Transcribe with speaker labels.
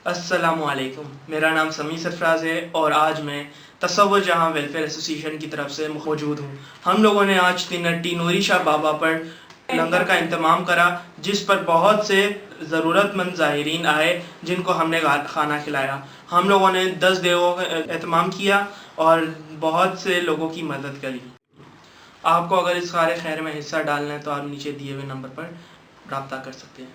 Speaker 1: अस्सलामुअलैकुम, मेरा नाम समी सरफराज है और आज मैं तसव्वुर जहां वेलफेयर एसोसिएशन की तरफ से मौजूद हूँ। हम लोगों ने आज तिनट्टी नूरी शाह बाबा पर लंगर का इंतज़ाम करा, जिस पर बहुत से ज़रूरतमंद ज़ाहिरीन आए जिनको हमने खाना खिलाया। हम लोगों ने 10 देवों का एहतमाम किया और बहुत से लोगों की मदद करी। आपको अगर इस कार खैर में हिस्सा डालना है तो आप नीचे दिए हुए नंबर पर रब्ता कर सकते हैं।